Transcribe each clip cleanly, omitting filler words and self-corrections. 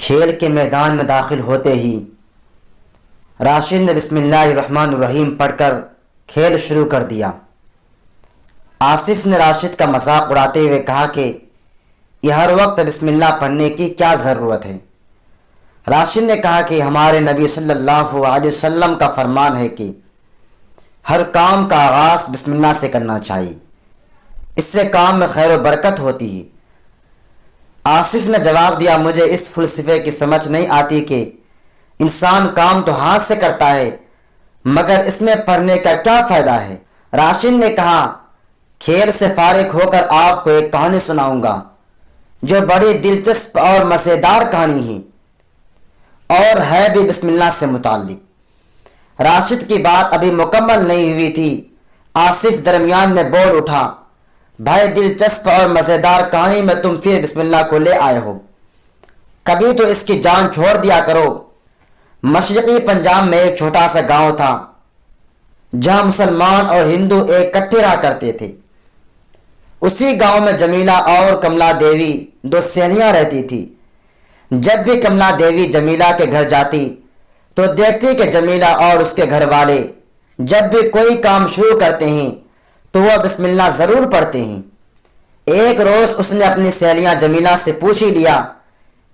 کھیل کے میدان میں داخل ہوتے ہی راشد نے بسم اللہ الرحمن الرحیم پڑھ کر کھیل شروع کر دیا۔ آصف نے راشد کا مذاق اڑاتے ہوئے کہا کہ یہ ہر وقت بسم اللہ پڑھنے کی کیا ضرورت ہے؟ راشد نے کہا کہ ہمارے نبی صلی اللہ علیہ وسلم کا فرمان ہے کہ ہر کام کا آغاز بسم اللہ سے کرنا چاہیے، اس سے کام میں خیر و برکت ہوتی ہے۔ آصف نے جواب دیا، مجھے اس فلسفے کی سمجھ نہیں آتی کہ انسان کام تو ہاتھ سے کرتا ہے مگر اس میں پڑھنے کا کیا فائدہ ہے؟ راشد نے کہا، کھیل سے فارغ ہو کر آپ کو ایک کہانی سناؤں گا جو بڑی دلچسپ اور مزیدار کہانی ہے اور ہے بھی بسم اللہ سے متعلق۔ راشد کی بات ابھی مکمل نہیں ہوئی تھی، آصف درمیان میں بول اٹھا، بھائی دلچسپ اور مزیدار کہانی میں تم پھر بسم اللہ کو لے آئے ہو، کبھی تو اس کی جان چھوڑ دیا کرو۔ مشرقی پنجاب میں ایک چھوٹا سا گاؤں تھا جہاں مسلمان اور ہندو ایک اکٹھے رہا کرتے تھے۔ اسی گاؤں میں جمیلہ اور کملا دیوی دو سہیلیاں رہتی تھی۔ جب بھی کملا دیوی جمیلہ کے گھر جاتی تو دیکھتی کہ جمیلہ اور اس کے گھر والے جب بھی کوئی کام شروع کرتے ہیں تو وہ بسم اللہ ضرور پڑھتے ہیں۔ ایک روز اس نے اپنی سہیلیاں جمیلہ سے پوچھ ہی لیا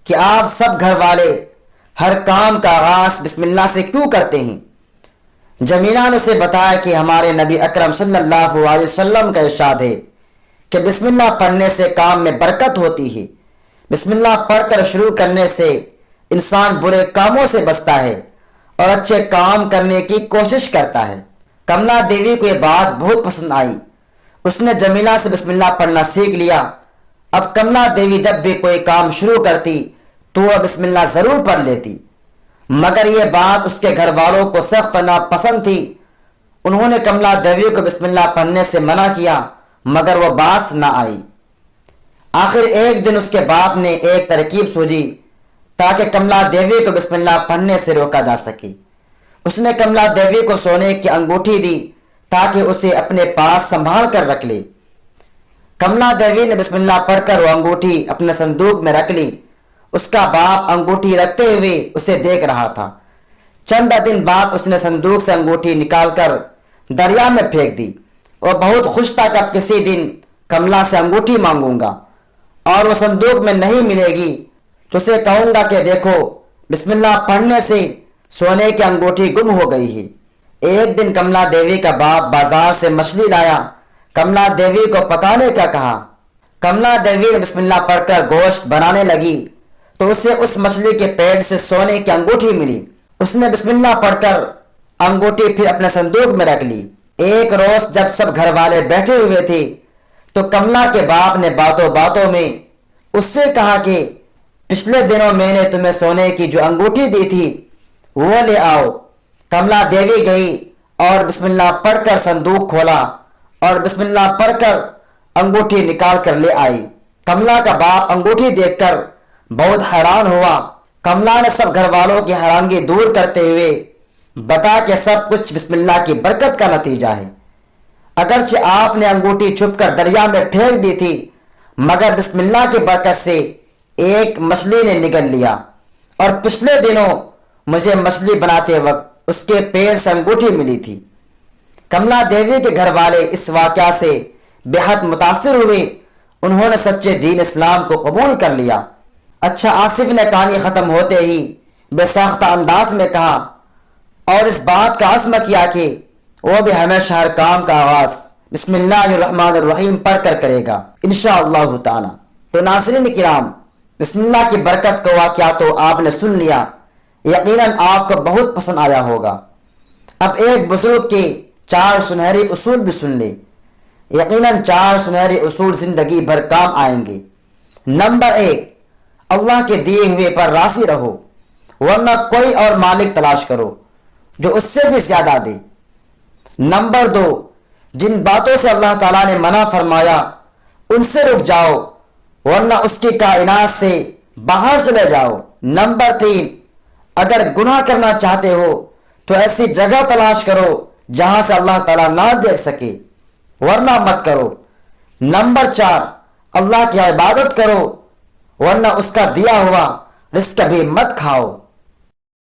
کہ آپ سب گھر والے ہر کام کا آغاز بسم اللہ سے کیوں کرتے ہیں؟ جمیلہ نے اسے بتایا کہ ہمارے نبی اکرم صلی اللہ علیہ وسلم کا ارشاد ہے کہ بسم اللہ پڑھنے سے کام میں برکت ہوتی ہے، بسم اللہ پڑھ کر شروع کرنے سے انسان برے کاموں سے بچتا ہے اور اچھے کام کرنے کی کوشش کرتا ہے۔ کملا دیوی کو یہ بات بہت پسند آئی، اس نے جمیلہ سے بسم اللہ پڑھنا سیکھ لیا۔ اب کملا دیوی جب بھی کوئی کام شروع کرتی تو وہ بسم اللہ ضرور پڑھ لیتی، مگر یہ بات اس کے گھر والوں کو سخت ناپسند تھی۔ انہوں نے کملا دیوی کو بسم اللہ پڑھنے سے منع کیا مگر وہ باز نہ آئی۔ آخر ایک دن اس کے باپ نے ایک ترکیب سوچی تاکہ کملا دیوی کو بسم اللہ پڑھنے سے روکا جا سکے۔ اس نے کملا دیوی کو سونے کی انگوٹھی دی تاکہ اسے اپنے پاس سنبھال کر رکھ لے۔ کملا دیوی نے بسم اللہ پڑھ کر وہ انگوٹھی اپنے صندوق میں رکھ لی۔ اس کا باپ انگوٹھی رکھتے ہوئے اسے دیکھ رہا تھا۔ چند دن بعد اس نے صندوق سے انگوٹھی نکال کر دریا میں پھینک دی۔ وہ بہت خوش تھا کہ اب کسی دن کملا سے انگوٹھی مانگوں گا اور وہ صندوق میں نہیں ملے گی تو اسے کہوں گا کہ دیکھو بسم اللہ پڑھنے سے سونے کی انگوٹھی گم ہو گئی ہے۔ ایک دن کملا دیوی کا باپ بازار سے مچھلی لایا، کملا دیوی کو پکانے کا کہا۔ کملا دیوی نے بسم اللہ پڑھ کر گوشت بنانے لگی تو اسے اس مچھلی کے پیٹ سے سونے کی انگوٹھی ملی۔ اس نے بسم اللہ پڑھ کر انگوٹھی پھر اپنے صندوق میں رکھ لی۔ ایک روز جب سب گھر والے بیٹھے ہوئے تھے تو کملا کے باپ نے باتوں باتوں میں اس سے کہا کہ پچھلے دنوں میں نے تمہیں سونے کی جو انگوٹھی دی تھی وہ لے آؤ۔ کملا دیوی گئی اور بسم اللہ پڑھ کر صندوق کھولا اور بسم اللہ پڑھ کر انگوٹھی نکال کر لے آئی۔ کملا کا باپ انگوٹھی دیکھ کر بہت حیران ہوا۔ کملا نے سب گھر والوں کی حیرانگی دور کرتے ہوئے بتا کہ سب کچھ بسم اللہ کی برکت کا نتیجہ ہے۔ اگرچہ آپ نے انگوٹھی چھپ کر دریا میں پھینک دی تھی مگر بسم اللہ کی برکت سے ایک مچھلی نے نگل لیا اور پچھلے دنوں مجھے مچھلی بناتے وقت اس کے پیر سے انگوٹھی ملی تھی۔ کملا دیوی کے گھر والے اس واقعہ سے بے حد متاثر ہوئے، انہوں نے سچے دین اسلام کو قبول کر لیا۔ اچھا، آصف نے کہانی ختم ہوتے ہی بے ساختہ انداز میں کہا اور اس بات کا عزم کیا کہ وہ بھی ہمیشہ ہر کام کا آغاز بسم اللہ الرحمن الرحیم پڑھ کر کرے گا انشاءاللہ تعالی۔ تو ناظرین کرام، بسم اللہ کی برکت کا واقعہ تو آپ نے سن لیا، یقیناً آپ کو بہت پسند آیا ہوگا۔ اب ایک بزرگ کے 4 سنہری اصول بھی سن لے، یقیناً 4 سنہری اصول زندگی بھر کام آئیں گے۔ نمبر 1، اللہ کے دیے ہوئے پر راضی رہو ورنہ کوئی اور مالک تلاش کرو جو اس سے بھی زیادہ دے۔ نمبر 2، جن باتوں سے اللہ تعالیٰ نے منع فرمایا ان سے رک جاؤ ورنہ اس کی کائنات سے باہر چلے جاؤ۔ نمبر 3، اگر گناہ کرنا چاہتے ہو تو ایسی جگہ تلاش کرو جہاں سے اللہ تعالیٰ نہ دیکھ سکے ورنہ مت کرو۔ نمبر 4، اللہ کی عبادت کرو ورنہ اس کا دیا ہوا رزق کبھی مت کھاؤ